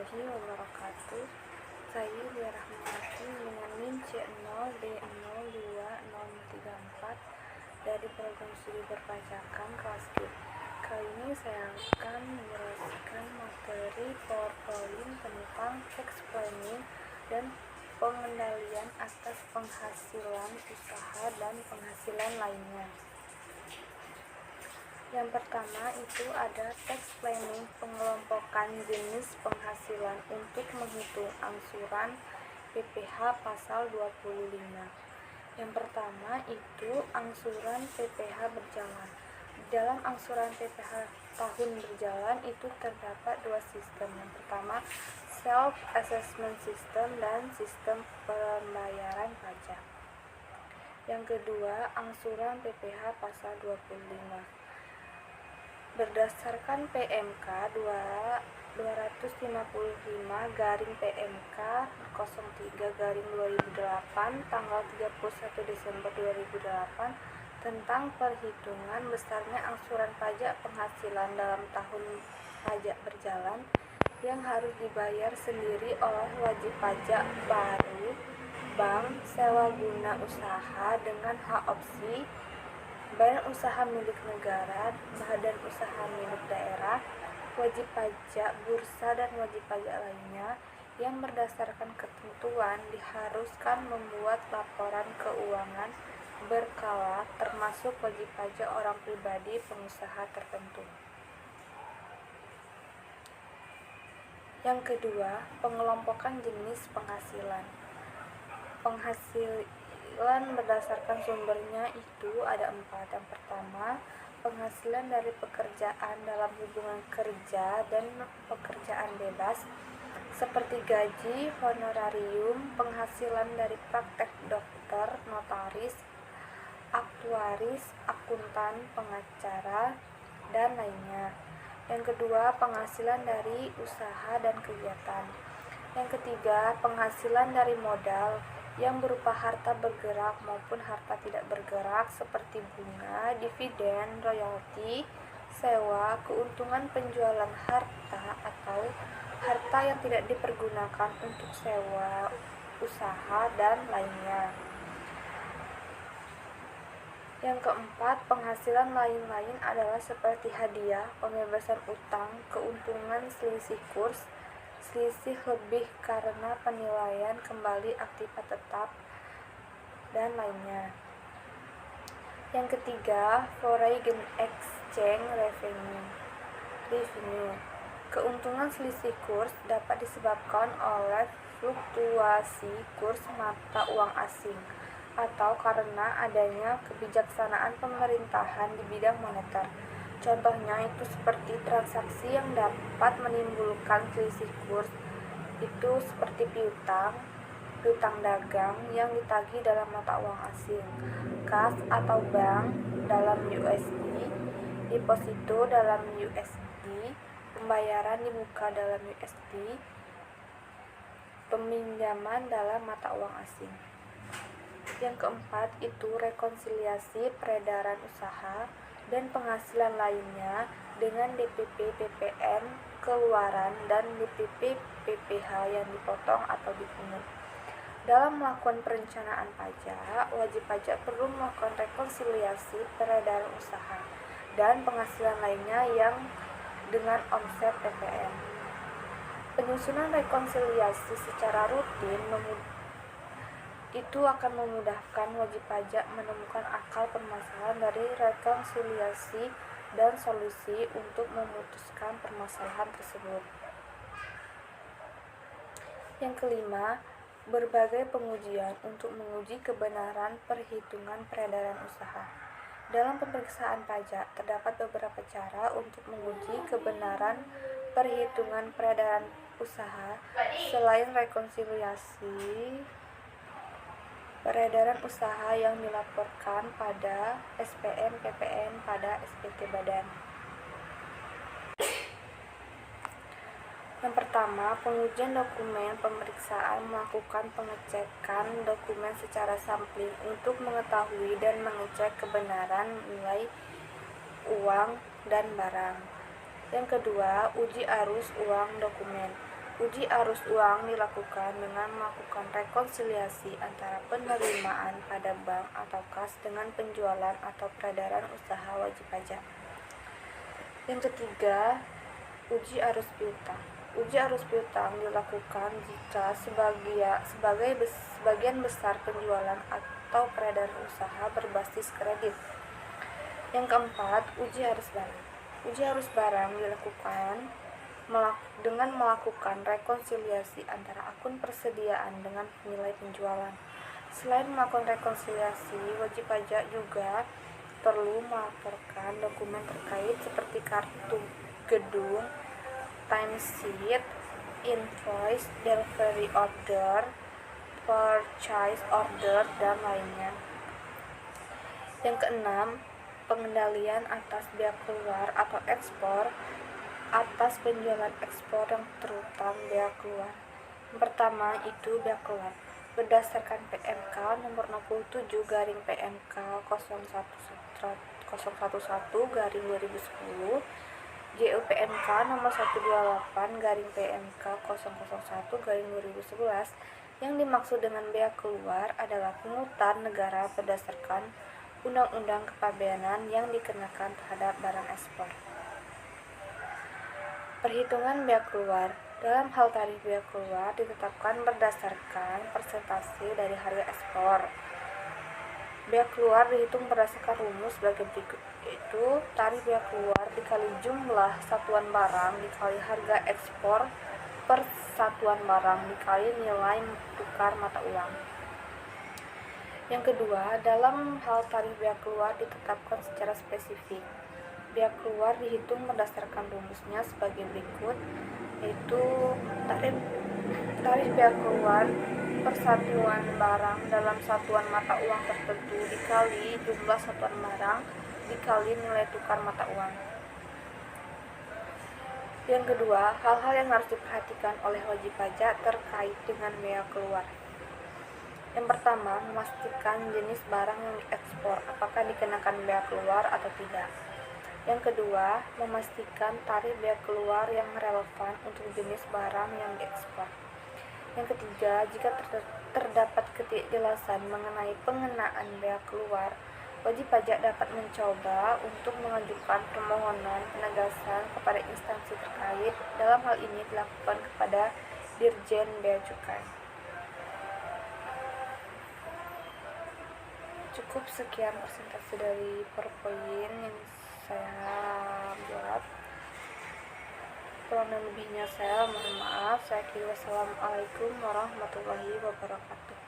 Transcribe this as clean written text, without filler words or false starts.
warahmatullahi wabarakatuh. Saya Lia Rahmawati dengan NIM C0D02034 dari program studi perpajakan kelas G. Kali ini saya akan menjelaskan materi PowerPoint tentang tax planning dan pengendalian atas penghasilan usaha dan penghasilan lainnya. Yang pertama itu ada tax planning, pengelompokan jenis penghasilan untuk menghitung angsuran PPh pasal 25. Yang pertama itu angsuran PPh berjalan. Dalam angsuran PPh tahun berjalan itu terdapat dua sistem. Yang pertama self assessment system dan sistem pembayaran pajak. Yang kedua angsuran PPh pasal 25. Berdasarkan PMK 255/PMK 03/2008 tanggal 31 Desember 2008 tentang perhitungan besarnya angsuran pajak penghasilan dalam tahun pajak berjalan yang harus dibayar sendiri oleh wajib pajak baru, bank, sewa guna usaha dengan hak opsi, badan usaha milik negara, badan usaha milik daerah, wajib pajak bursa dan wajib pajak lainnya yang berdasarkan ketentuan diharuskan membuat laporan keuangan berkala termasuk wajib pajak orang pribadi pengusaha tertentu. Yang kedua, pengelompokan jenis penghasilan. Penghasilan berdasarkan sumbernya itu ada 4. Yang pertama, penghasilan dari pekerjaan dalam hubungan kerja dan pekerjaan bebas seperti gaji, honorarium, penghasilan dari praktek dokter, notaris, aktuaris, akuntan, pengacara, dan lainnya. Yang kedua, penghasilan dari usaha dan kegiatan. Yang ketiga, penghasilan dari modal yang berupa harta bergerak maupun harta tidak bergerak seperti bunga, dividen, royalti, sewa, keuntungan penjualan harta atau harta yang tidak dipergunakan untuk sewa, usaha, dan lainnya. Yang keempat, penghasilan lain-lain adalah seperti hadiah, pembebasan utang, keuntungan selisih kurs, selisih lebih karena penilaian kembali aktiva tetap, dan lainnya. Yang ketiga, foreign exchange revenue. Keuntungan selisih kurs dapat disebabkan oleh fluktuasi kurs mata uang asing atau karena adanya kebijaksanaan pemerintahan di bidang moneter. Contohnya itu seperti transaksi yang dapat menimbulkan selisih kurs itu seperti piutang dagang yang ditagih dalam mata uang asing, kas atau bank dalam USD, deposito dalam USD, pembayaran di muka dalam USD, peminjaman dalam mata uang asing. Yang keempat itu rekonsiliasi peredaran usaha dan penghasilan lainnya dengan DPP PPN keluaran dan DPP PPh yang dipotong atau dipungut. Dalam melakukan perencanaan pajak, wajib pajak perlu melakukan rekonsiliasi peredaran usaha dan penghasilan lainnya yang dengan omset PPN. Penyusunan rekonsiliasi secara rutin itu akan memudahkan wajib pajak menemukan akar permasalahan dari rekonsiliasi dan solusi untuk memutuskan permasalahan tersebut. Yang kelima, berbagai pengujian untuk menguji kebenaran perhitungan peredaran usaha. Dalam pemeriksaan pajak, terdapat beberapa cara untuk menguji kebenaran perhitungan peredaran usaha selain rekonsiliasi peredaran usaha yang dilaporkan pada SPM PPN pada SPT Badan. Yang pertama, pengujian dokumen pemeriksaan melakukan pengecekan dokumen secara sampling untuk mengetahui dan mengecek kebenaran nilai uang dan barang. Yang kedua, uji arus uang dokumen. Uji arus uang dilakukan dengan melakukan rekonsiliasi antara penerimaan pada bank atau kas dengan penjualan atau peredaran usaha wajib pajak. Yang ketiga, uji arus piutang. Uji arus piutang dilakukan jika sebagian besar penjualan atau peredaran usaha berbasis kredit. Yang keempat, uji arus barang. Uji arus barang dilakukan dengan melakukan rekonsiliasi antara akun persediaan dengan nilai penjualan. Selain melakukan rekonsiliasi, wajib pajak juga perlu melaporkan dokumen terkait seperti kartu gedung, timesheet, invoice, delivery order, purchase order, dan lainnya. Yang keenam, pengendalian atas bea keluar atau ekspor atas penjualan ekspor yang terutang bea keluar. Yang pertama itu bea keluar. Berdasarkan PMK nomor 67 garing PMK 011 garing 2010, JUPMK nomor 128 garing PMK 001 garing 2011, yang dimaksud dengan bea keluar adalah pungutan negara berdasarkan Undang-Undang Kepabeanan yang dikenakan terhadap barang ekspor. Perhitungan bea keluar. Dalam hal tarif bea keluar ditetapkan berdasarkan persentase dari harga ekspor. Bea keluar dihitung berdasarkan rumus sebagai berikut, yaitu tarif bea keluar dikali jumlah satuan barang dikali harga ekspor per satuan barang dikali nilai tukar mata uang. Yang kedua, dalam hal tarif bea keluar ditetapkan secara spesifik. Bea keluar dihitung berdasarkan rumusnya sebagai berikut, yaitu tarif bea keluar per satuan barang dalam satuan mata uang tertentu dikali jumlah satuan barang dikali nilai tukar mata uang. Yang kedua, hal-hal yang harus diperhatikan oleh wajib pajak terkait dengan bea keluar. Yang pertama, memastikan jenis barang yang diekspor apakah dikenakan bea keluar atau tidak. Yang kedua, memastikan tarif bea keluar yang relevan untuk jenis barang yang diekspor. Yang ketiga, jika terdapat ketidakjelasan mengenai pengenaan bea keluar, wajib pajak dapat mencoba untuk mengajukan permohonan penegasan kepada instansi terkait. Dalam hal ini dilakukan kepada Dirjen Bea Cukai. Cukup sekian presentasi dari PowerPoint yang saya buat. Kurang dan lebihnya saya mohon maaf. Saya kira wassalamualaikum warahmatullahi wabarakatuh.